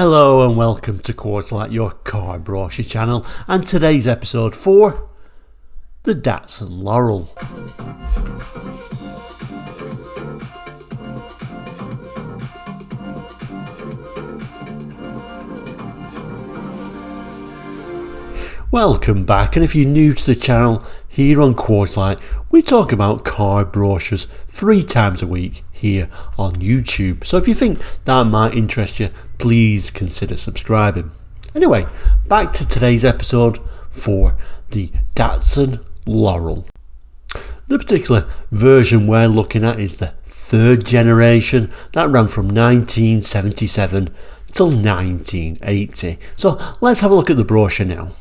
Hello and welcome to Quartzlight, your car brochure channel, and today's episode for the Datsun Laurel. Welcome back, and if you're new to the channel, here on Quartzlight we talk about car brochures 3 times a week here on YouTube. So if you think that might interest you, please consider subscribing. Anyway, back to today's episode for the Datsun Laurel. The particular version we're looking at is the 3rd generation that ran from 1977 till 1980. So let's have a look at the brochure now.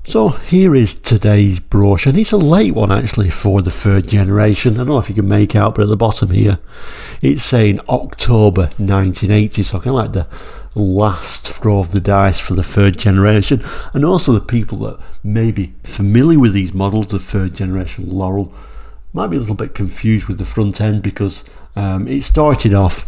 So here is today's brochure, and it's a late one actually for the 3rd generation. I don't know if you can make out, but at the bottom here it's saying October 1980, so kind of like the last throw of the dice for the 3rd generation. And also the people that may be familiar with these models, the 3rd generation Laurel, might be a little bit confused with the front end because it started off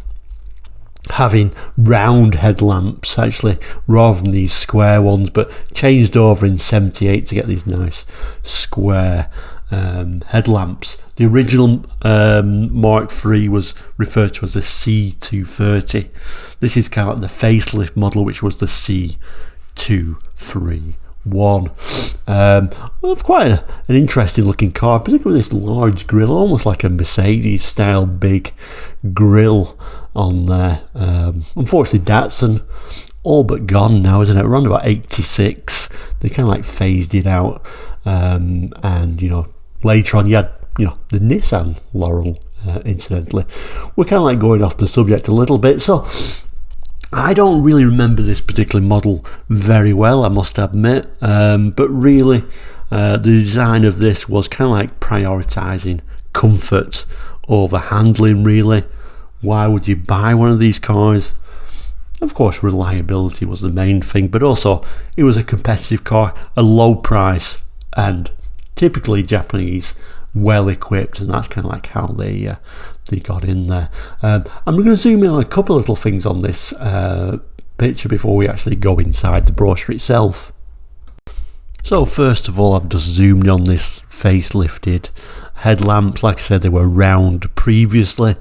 having round headlamps actually rather than these square ones, but changed over in 78 to get these nice square headlamps. The original Mark III was referred to as the C230. This is kind of like the facelift model, which was the C231. Quite an interesting looking car, particularly with this large grille, almost like a Mercedes style big grille on there. Unfortunately Datsun all but gone now, isn't it? Around about 86 they kind of like phased it out, and you know, later on you had, you know, the Nissan Laurel. Incidentally, we're kind of like going off the subject a little bit, so I don't really remember this particular model very well, I must admit, but really the design of this was kind of like prioritising comfort over handling, really. Why would you buy one of these cars? Of course reliability was the main thing, but also it was a competitive car, a low price, and typically Japanese, well equipped, and that's kind of like how they got in there. I'm going to zoom in on a couple of little things on this picture before we actually go inside the brochure itself. So first of all, I've just zoomed on this facelifted headlamps. Like I said, they were round previously,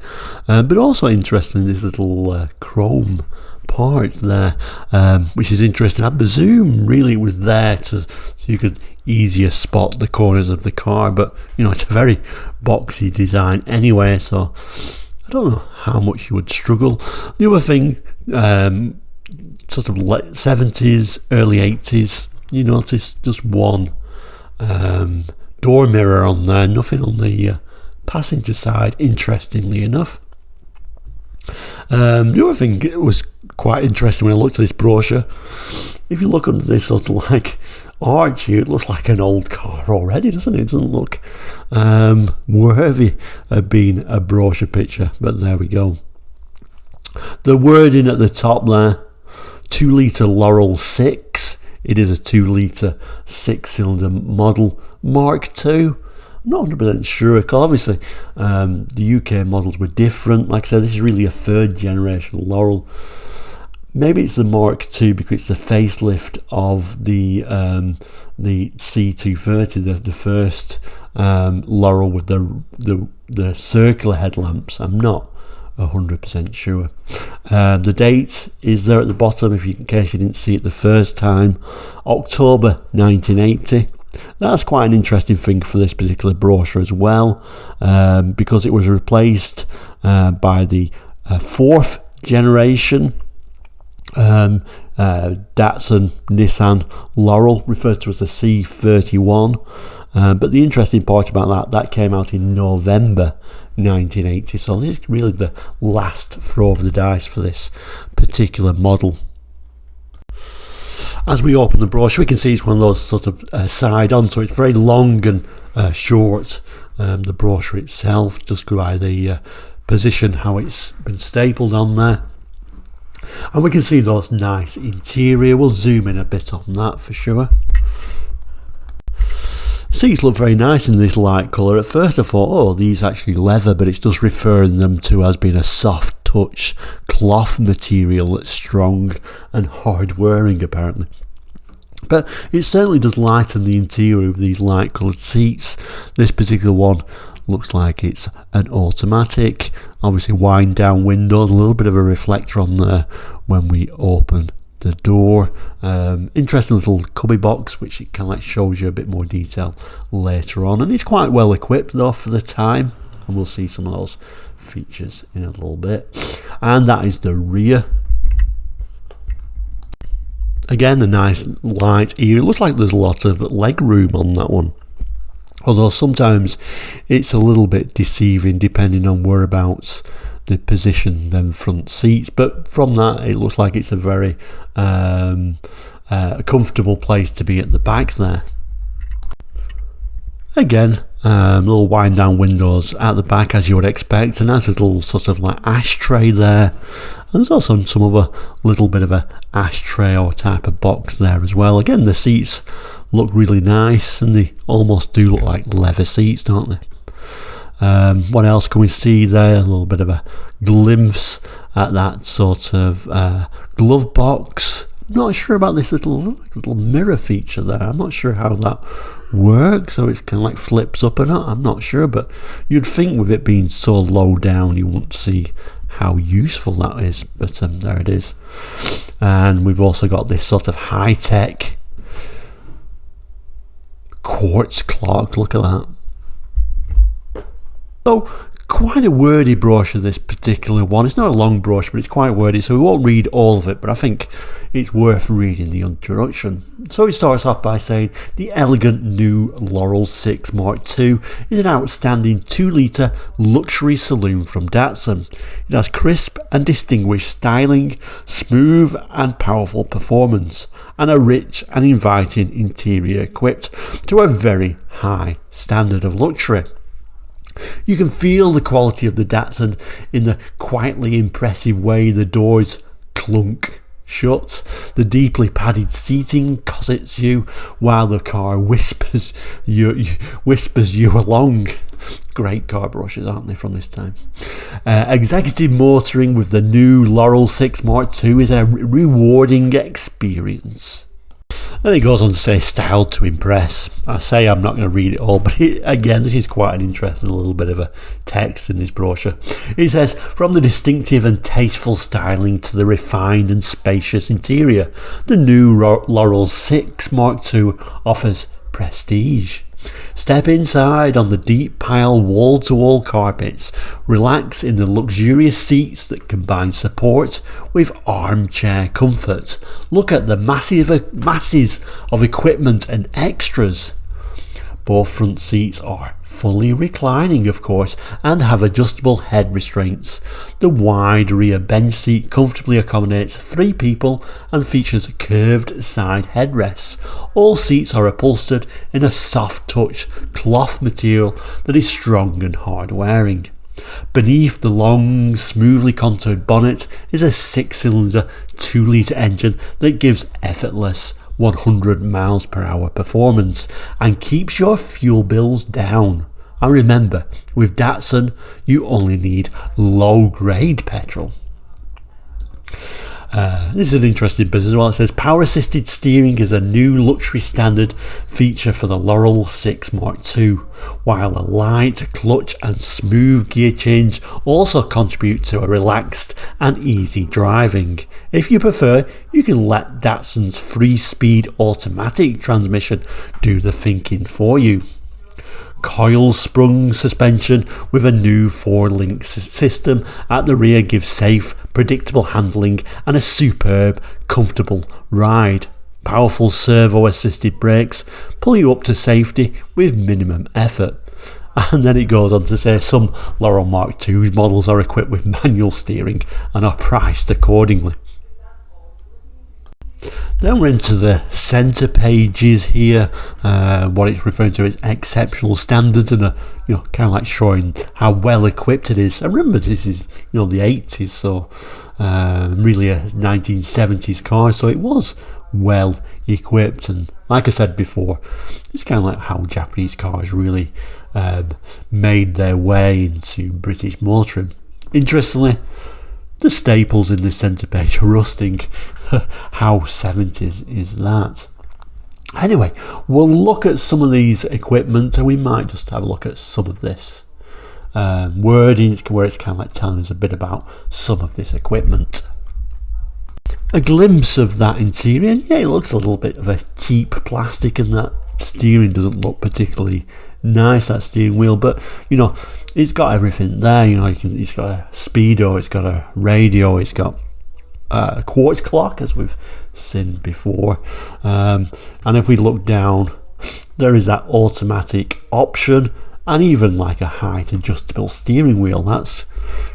but also interesting, this little chrome part there, which is interesting. At the zoom really was there so you could easier spot the corners of the car, but you know, it's a very boxy design anyway, so I don't know how much you would struggle. The other thing, sort of late 70s, early 80s, you notice just one door mirror on there, nothing on the passenger side, interestingly enough. The other thing was quite interesting when I looked at this brochure. If you look under this sort of like arch here, it looks like an old car already, doesn't it? It doesn't look worthy of being a brochure picture, but there we go. The wording at the top there, 2-litre Laurel 6. It is a 2-litre 6-cylinder model, Mark II. I'm not 100% sure, because obviously the UK models were different. Like I said, this is really a 3rd generation Laurel. Maybe it's the Mark II because it's the facelift of the C230, the first Laurel with the circular headlamps. I'm not 100% sure. The date is there at the bottom, in case you didn't see it the first time, October 1980. That's quite an interesting thing for this particular brochure as well, because it was replaced by the 4th generation Datsun Nissan Laurel, referred to as the C31. But the interesting part about that came out in November 1980, so this is really the last throw of the dice for this particular model. As we open the brochure, we can see it's one of those sort of side-on, so it's very long and short. The brochure itself, just by the position, how it's been stapled on there. And we can see those nice interior. We'll zoom in a bit on that for sure. Seats look very nice in this light colour. At first I thought, oh, these actually leather, but it's just referring them to as being a soft touch cloth material that's strong and hard wearing apparently. But it certainly does lighten the interior of these light coloured seats. This particular one looks like it's an automatic, obviously wind down windows, a little bit of a reflector on there when we open the door. Interesting little cubby box, which it kind of like shows you a bit more detail later on, and it's quite well equipped though for the time, and we'll see some of those features in a little bit. And that is the rear. Again, a nice light area. It looks like there's a lot of leg room on that one, although sometimes it's a little bit deceiving depending on whereabouts they position them front seats, but from that it looks like it's a very comfortable place to be at the back there. Again, little wind down windows at the back as you would expect, and there's a little sort of like ashtray there, and there's also some other little bit of a ashtray or type of box there as well. Again, the seats look really nice, and they almost do look like leather seats, don't they? What else can we see there? A little bit of a glimpse at that sort of glove box. I'm not sure about this little mirror feature there. I'm not sure how that works, so it's kind of like flips up and up. I'm not sure, but you'd think with it being so low down you wouldn't see how useful that is, but there it is. And we've also got this sort of high-tech quartz clock. Look at that. So quite a wordy brochure, this particular one. It's not a long brochure, but it's quite wordy, so we won't read all of it, but I think it's worth reading the introduction. So it starts off by saying the elegant new Laurel 6 Mark II is an outstanding 2-litre luxury saloon from Datsun. It has crisp and distinguished styling, smooth and powerful performance, and a rich and inviting interior equipped to a very high standard of luxury. You can feel the quality of the Datsun in the quietly impressive way the doors clunk shut. The deeply padded seating cossets you while the car whispers you along. Great car brochures, aren't they, from this time? Executive motoring with the new Laurel 6 Mark II is a rewarding experience. Then he goes on to say, styled to impress. I say I'm not going to read it all, but again, this is quite an interesting little bit of a text in this brochure. It says, from the distinctive and tasteful styling to the refined and spacious interior, the new Laurel 6 Mark II offers prestige. Step inside on the deep pile wall-to-wall carpets, relax in the luxurious seats that combine support with armchair comfort. Look at the masses of equipment and extras. Both front seats are fully reclining, of course, and have adjustable head restraints. The wide rear bench seat comfortably accommodates 3 people and features curved side headrests. All seats are upholstered in a soft touch cloth material that is strong and hard wearing. Beneath the long, smoothly contoured bonnet is a 6-cylinder 2-litre engine that gives effortless 100 miles per hour performance and keeps your fuel bills down. And remember, with Datsun, you only need low-grade petrol. This is an interesting bit as well. It says power assisted steering is a new luxury standard feature for the Laurel 6 Mark II, while a light clutch and smooth gear change also contribute to a relaxed and easy driving. If you prefer, you can let Datsun's 3-speed automatic transmission do the thinking for you. Coil-sprung suspension with a new 4-link system at the rear gives safe, predictable handling and a superb, comfortable ride. Powerful servo-assisted brakes pull you up to safety with minimum effort. And then it goes on to say some Laurel Mark II models are equipped with manual steering and are priced accordingly. Then we're into the centre pages here. What it's referring to is exceptional standards, and kind of like showing how well equipped it is. And remember, this is the 80s, so really a 1970s car, so it was well equipped. And like I said before, it's kind of like how Japanese cars really made their way into British motoring. Interestingly, The staples in this centre page are rusting. How 70s is that? Anyway, we'll look at some of these equipment, and we might just have a look at some of this wording, where it's kind of like telling us a bit about some of this equipment. A glimpse of that interior, and yeah, it looks a little bit of a cheap plastic, and that steering doesn't look particularly nice, that steering wheel, but you know, it's got everything there. You know, it's got a speedo, it's got a radio, it's got a quartz clock, as we've seen before, and if we look down, there is that automatic option, and even like a height adjustable steering wheel. That's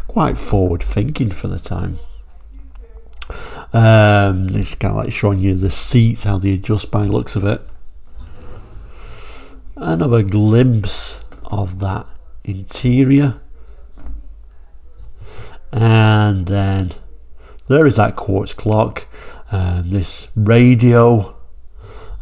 quite forward thinking for the time. It's kind of like showing you the seats, how they adjust by looks of it. Another glimpse of that interior, and then there is that quartz clock, this radio,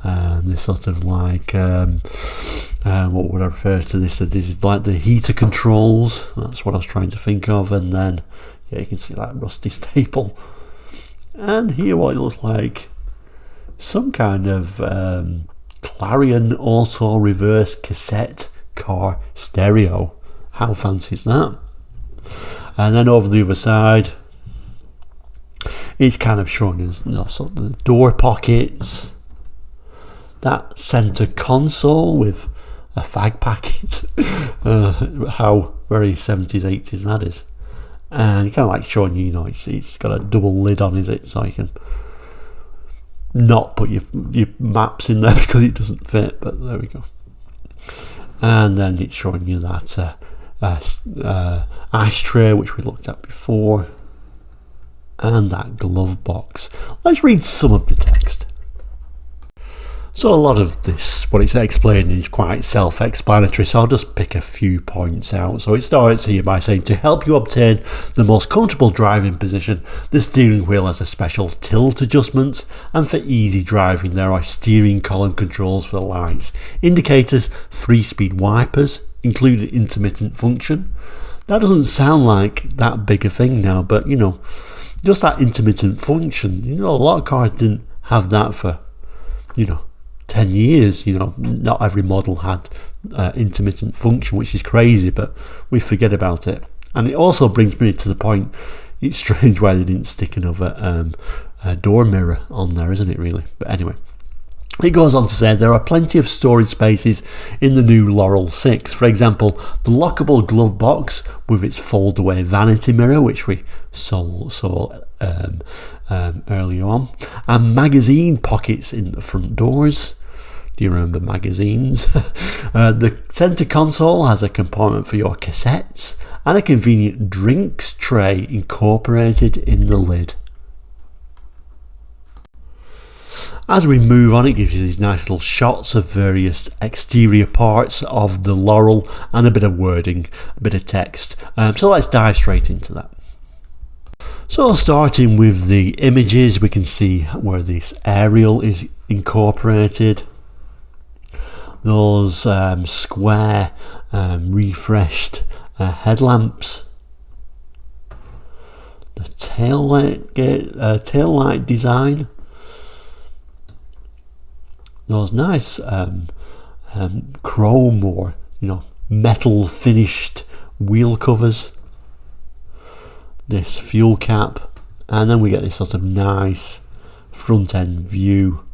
this sort of like what would I refer to this? This is like the heater controls. That's what I was trying to think of. And then yeah, you can see that rusty staple. And here what it looks like some kind of Clarion auto reverse cassette car stereo. How fancy is that? And then over the other side, it's kind of showing us, you know, sort of the door pockets, that centre console with a fag packet. How very 70s, 80s that is. And kind of like showing you, you know, it's got a double lid on, is it? So you can not put your maps in there because it doesn't fit, but there we go. And then it's showing you that ashtray, which we looked at before, and that glove box. Let's read some of the text. So a lot of this, what it's explaining, is quite self-explanatory, so I'll just pick a few points out. So it starts here by saying, to help you obtain the most comfortable driving position, the steering wheel has a special tilt adjustment, and for easy driving there are steering column controls for the lights, indicators, 3-speed wipers, including intermittent function. That doesn't sound like that big a thing now, but you know, just that intermittent function, you know, a lot of cars didn't have that for, you know, 10 years. You know, not every model had intermittent function, which is crazy, but we forget about it. And it also brings me to the point, it's strange why they didn't stick another door mirror on there, isn't it really? But anyway, it goes on to say there are plenty of storage spaces in the new Laurel 6. For example, the lockable glove box with its fold-away vanity mirror, which we saw earlier on, and magazine pockets in the front doors. Do you remember magazines? The centre console has a compartment for your cassettes and a convenient drinks tray incorporated in the lid. As we move on, it gives you these nice little shots of various exterior parts of the Laurel and a bit of wording, a bit of text. So let's dive straight into that. So starting with the images, we can see where this aerial is incorporated. Those square refreshed headlamps. The tail light design. Those nice chrome or, you know, metal finished wheel covers. This fuel cap, and then we get this sort of nice front end view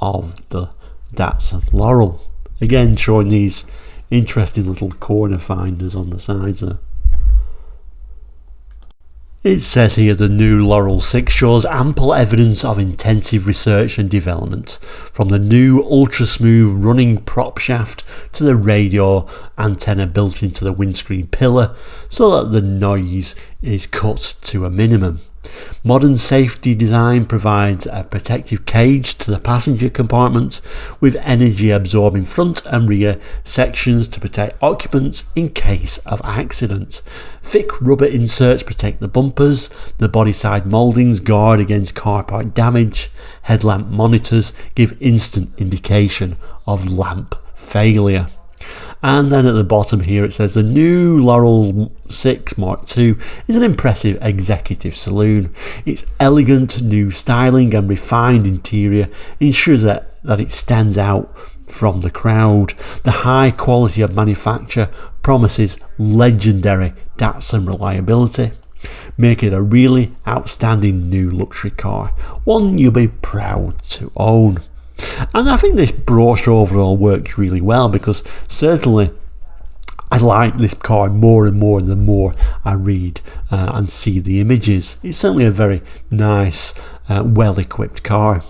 of the Datsun Laurel. Again, showing these interesting little corner finders on the sides there. It says here the new Laurel 6 shows ample evidence of intensive research and development, from the new ultra-smooth running prop shaft to the radio antenna built into the windscreen pillar so that the noise is cut to a minimum. Modern safety design provides a protective cage to the passenger compartment with energy absorbing front and rear sections to protect occupants in case of accident. Thick rubber inserts protect the bumpers, the body side mouldings guard against car part damage, headlamp monitors give instant indication of lamp failure. And then at the bottom here it says the new Laurel 6 Mark II is an impressive executive saloon. Its elegant new styling and refined interior ensures that it stands out from the crowd. The high quality of manufacture promises legendary Datsun reliability, making it a really outstanding new luxury car, one you'll be proud to own. And I think this brochure overall works really well, because certainly I like this car more and more the more I read and see the images. It's certainly a very nice, well-equipped car.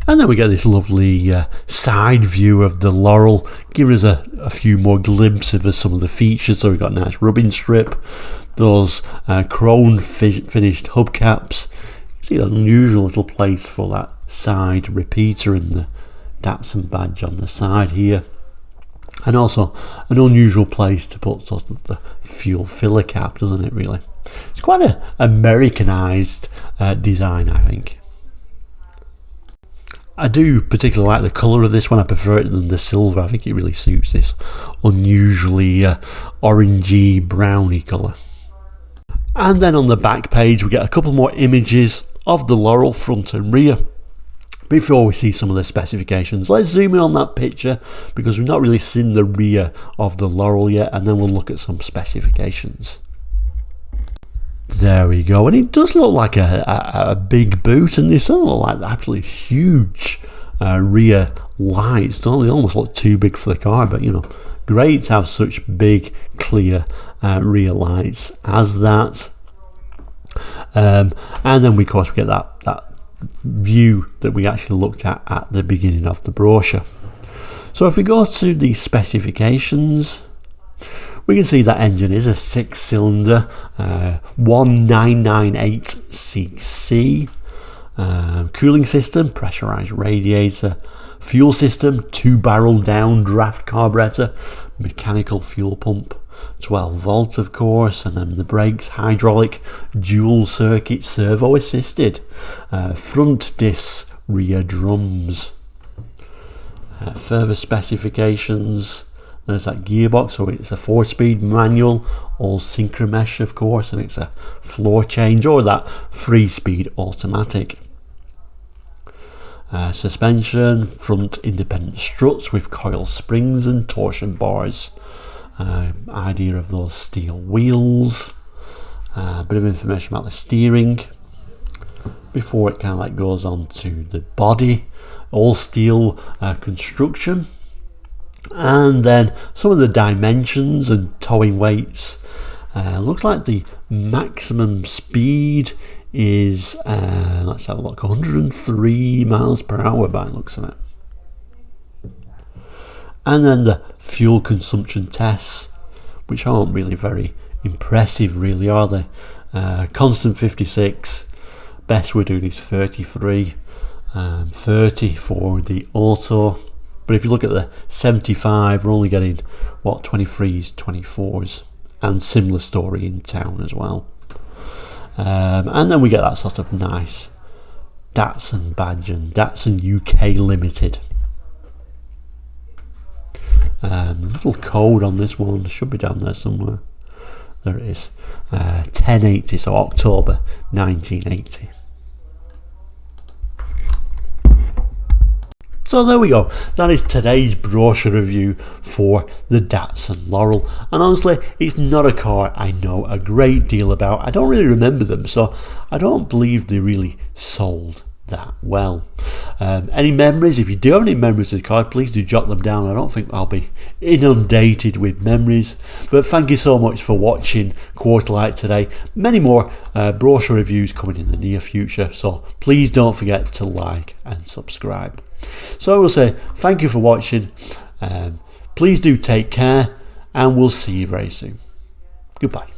And then we get this lovely side view of the Laurel, give us a few more glimpses of some of the features. So we've got a nice rubbing strip, those chrome finished hubcaps. You see an unusual little place for that side repeater in the Datsun badge on the side here, and also an unusual place to put sort of the fuel filler cap, doesn't it really? It's quite an Americanized design, I think. I do particularly like the colour of this one. I prefer it than the silver. I think it really suits this unusually orangey browny colour. And then on the back page we get a couple more images of the Laurel front and rear before we see some of the specifications. Let's zoom in on that picture because we've not really seen the rear of the Laurel yet, and then we'll look at some specifications. There we go, and it does look like a big boot, and they sort of look like absolutely huge rear lights, don't they? Almost look too big for the car, but you know, great to have such big clear rear lights as that. And then of course we get that view that we actually looked at the beginning of the brochure. So if we go to the specifications, we can see that engine is a 6-cylinder 1998cc, cooling system, pressurized radiator, fuel system, 2-barrel down draft carburetor, mechanical fuel pump, 12 volt of course, and then the brakes hydraulic, dual circuit servo assisted, front disc, rear drums. Further specifications, there's that gearbox, so it's a 4-speed manual, all synchromesh of course, and it's a floor change, or that 3-speed automatic. Suspension, front independent struts with coil springs and torsion bars. Idea of those steel wheels, a bit of information about the steering before it kind of like goes on to the body, all steel construction, and then some of the dimensions and towing weights. Looks like the maximum speed is let's have a look, 103 miles per hour by the looks of it. And then the fuel consumption tests, which aren't really very impressive really, are they? Constant 56, best we're doing is 33, 30 for the auto. But if you look at the 75, we're only getting what, 23s, 24s, and similar story in town as well. And then we get that sort of nice Datsun badge and Datsun UK Limited. Little code on this one should be down there somewhere. There it is. 1080, so October 1980. So there we go, that is today's brochure review for the Datsun Laurel, and honestly it's not a car I know a great deal about. I don't really remember them, so I don't believe they really sold that well. Any memories? If you do have any memories of the car, please do jot them down. I don't think I'll be inundated with memories, but thank you so much for watching Quarter Light today. Many more brochure reviews coming in the near future, so please don't forget to like and subscribe. So I will say thank you for watching, please do take care, and we'll see you very soon. Goodbye.